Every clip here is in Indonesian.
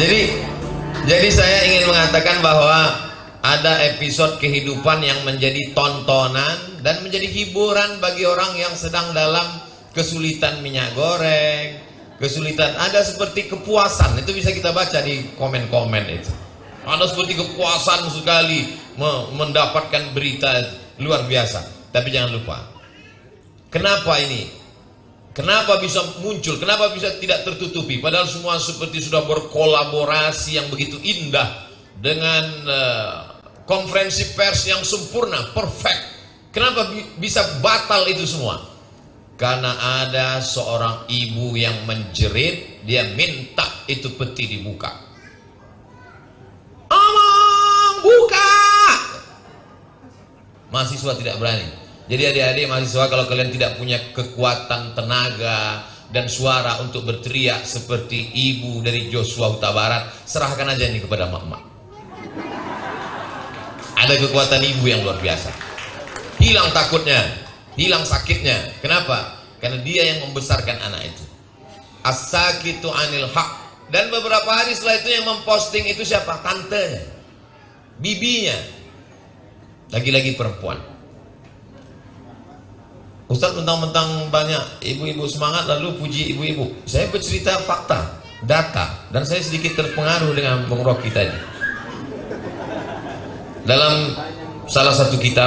Jadi saya ingin mengatakan bahwa ada episode kehidupan yang menjadi tontonan dan menjadi hiburan bagi orang yang sedang dalam kesulitan minyak goreng, kesulitan, ada seperti kepuasan. Itu bisa kita baca di komen-komen itu. Ada seperti kepuasan sekali mendapatkan berita luar biasa. Tapi jangan lupa, kenapa ini? Kenapa bisa muncul? Kenapa bisa tidak tertutupi? Padahal semua seperti sudah berkolaborasi yang begitu indah dengan konferensi pers yang sempurna, perfect. Kenapa bisa batal itu semua? Karena ada seorang ibu yang menjerit, dia minta itu peti dibuka. Amang, buka! Mahasiswa tidak berani. Jadi adik-adik mahasiswa, kalau kalian tidak punya kekuatan tenaga dan suara untuk berteriak seperti ibu dari Joshua Huta Barat, serahkan aja ini kepada mak-mak. Ada kekuatan ibu yang luar biasa. Hilang takutnya, hilang sakitnya. Kenapa? Karena dia yang membesarkan anak itu. As-sakitu anil haq. Dan beberapa hari setelah itu yang memposting itu siapa? Tantenya, bibinya. Lagi-lagi perempuan. Ustaz, mentang-mentang banyak ibu-ibu semangat lalu puji ibu-ibu. Saya bercerita fakta, data, dan saya sedikit terpengaruh dengan Bung Rocky tadi. Dalam salah satu kitab,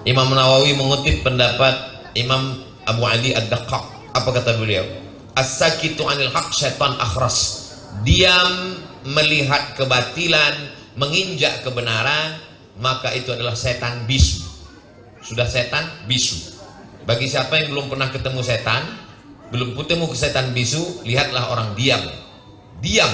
Imam Nawawi mengutip pendapat Imam Abu Ali Ad-Daqqaq. Apa kata beliau? As-sakitu anil haq syaitan akhras. Diam melihat kebatilan, menginjak kebenaran, maka itu adalah setan bisu. Sudah setan bisu. Bagi siapa yang belum pernah ketemu setan, belum ketemu ke setan bisu, lihatlah orang diam. Diam.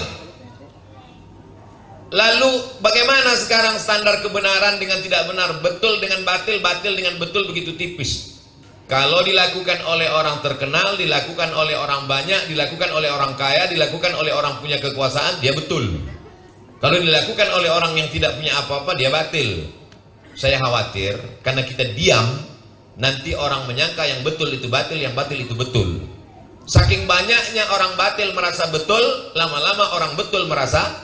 Lalu bagaimana sekarang standar kebenaran dengan tidak benar, betul dengan batil, batil dengan betul begitu tipis. Kalau dilakukan oleh orang terkenal, dilakukan oleh orang banyak, dilakukan oleh orang kaya, dilakukan oleh orang punya kekuasaan, dia betul. Kalau dilakukan oleh orang yang tidak punya apa-apa, dia batil. Saya khawatir karena kita diam, nanti orang menyangka yang betul itu batil, yang batil itu betul. Saking banyaknya orang batil merasa betul, lama-lama orang betul merasa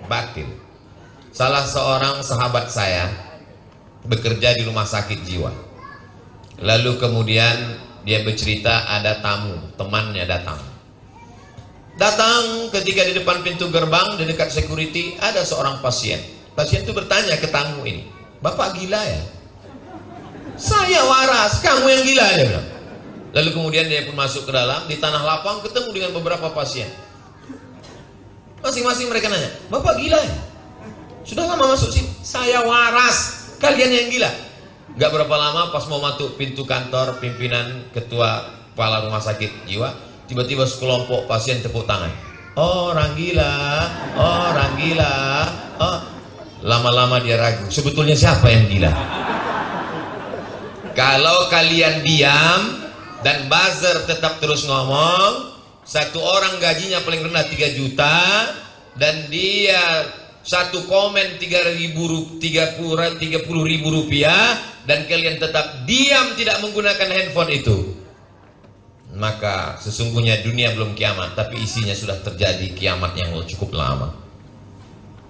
batil. Salah seorang sahabat saya bekerja di rumah sakit jiwa. Lalu kemudian dia bercerita ada tamu, temannya datang. Datang ketika di depan pintu gerbang, di dekat security, ada seorang pasien. Pasien itu bertanya ke tamu ini, "Bapak gila ya?" "Saya waras, kamu yang gila," dia bilang. Lalu kemudian dia pun masuk ke dalam, di tanah lapang ketemu dengan beberapa pasien. Masing-masing mereka nanya, "Bapak gila ya?" "Sudah lama masuk sini." "Saya waras, kalian yang gila." Gak berapa lama pas mau masuk pintu kantor pimpinan ketua kepala rumah sakit jiwa, tiba-tiba sekelompok pasien tepuk tangan. "Orang gila, orang gila." Oh. Lama-lama dia ragu, sebetulnya siapa yang gila? Kalau kalian diam dan buzzer tetap terus ngomong, satu orang gajinya paling rendah 3 juta dan dia satu komen 30.000 rupiah dan kalian tetap diam tidak menggunakan handphone itu, maka sesungguhnya dunia belum kiamat, tapi isinya sudah terjadi kiamat yang cukup lama.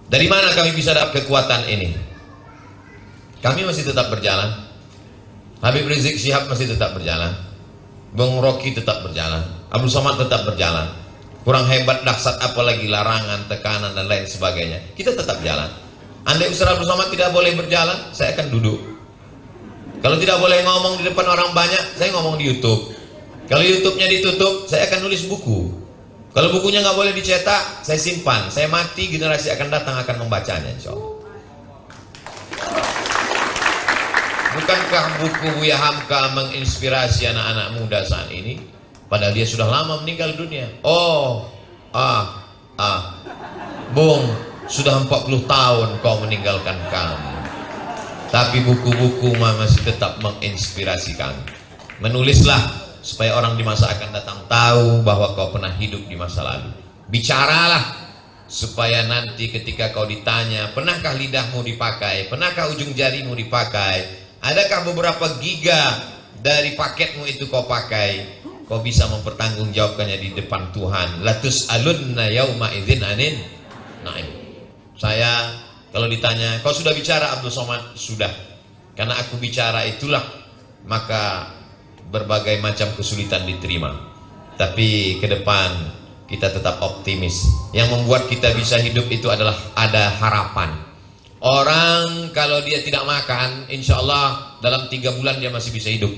Dari mana kami bisa dapat kekuatan ini? Kami masih tetap berjalan. Habib Rizik Syihab masih tetap berjalan. Bung Rocky tetap berjalan. Abdul Somad tetap berjalan. Kurang hebat dahsyat apalagi larangan, tekanan dan lain sebagainya. Kita tetap jalan. Andai Ustaz Abdul Somad tidak boleh berjalan, saya akan duduk. Kalau tidak boleh ngomong di depan orang banyak, saya ngomong di YouTube. Kalau YouTube-nya ditutup, saya akan nulis buku. Kalau bukunya nggak boleh dicetak, saya simpan. Saya mati, generasi akan datang akan membacanya, insya Allah. Bukankah buku Buya Hamka menginspirasi anak-anak muda saat ini? Padahal dia sudah lama meninggal dunia. Bung, sudah 40 tahun kau meninggalkan kami. Tapi buku-buku masih tetap menginspirasi kami. Menulislah supaya orang di masa akan datang tahu bahwa kau pernah hidup di masa lalu. Bicaralah supaya nanti ketika kau ditanya, pernahkah lidahmu dipakai? Pernahkah ujung jarimu dipakai? Adakah beberapa giga dari paketmu itu kau pakai? kau bisa mempertanggungjawabkannya di depan Tuhan. Latus alunna yauma idzin anin naim. Saya kalau ditanya, kau sudah bicara Abdul Somad? Sudah. Karena aku bicara itulah maka berbagai macam kesulitan diterima. Tapi ke depan kita tetap optimis. Yang membuat kita bisa hidup itu adalah ada harapan. Orang kalau dia tidak makan, insya Allah dalam 3 bulan dia masih bisa hidup.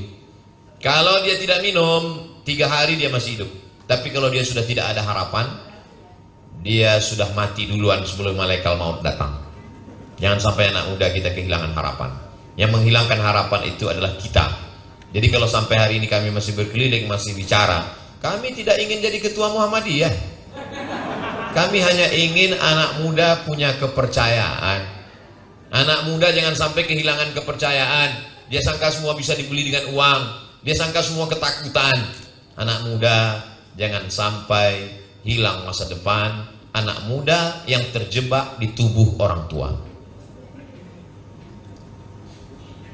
Kalau dia tidak minum, 3 hari dia masih hidup. Tapi kalau dia sudah tidak ada harapan, dia sudah mati duluan sebelum malaikat maut datang. Jangan sampai anak muda kita kehilangan harapan. Yang menghilangkan harapan itu adalah kita. Jadi kalau sampai hari ini kami masih berkeliling, masih bicara, kami tidak ingin jadi ketua Muhammadiyah. Kami hanya ingin anak muda punya kepercayaan. Anak muda jangan sampai kehilangan kepercayaan. Dia sangka semua bisa dibeli dengan uang. Dia sangka semua ketakutan. Anak muda jangan sampai hilang masa depan. Anak muda yang terjebak di tubuh orang tua.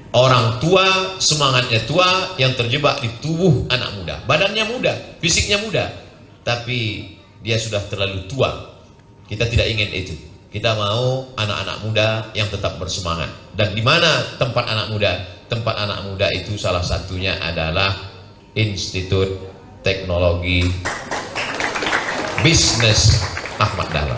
Orang tua semangatnya tua, yang terjebak di tubuh anak muda. Badannya muda, fisiknya muda, tapi dia sudah terlalu tua. Kita tidak ingin itu. Kita mau anak-anak muda yang tetap bersemangat. Dan di mana tempat anak muda? Tempat anak muda itu salah satunya adalah Institut Teknologi Bisnis Ahmad Dahlan.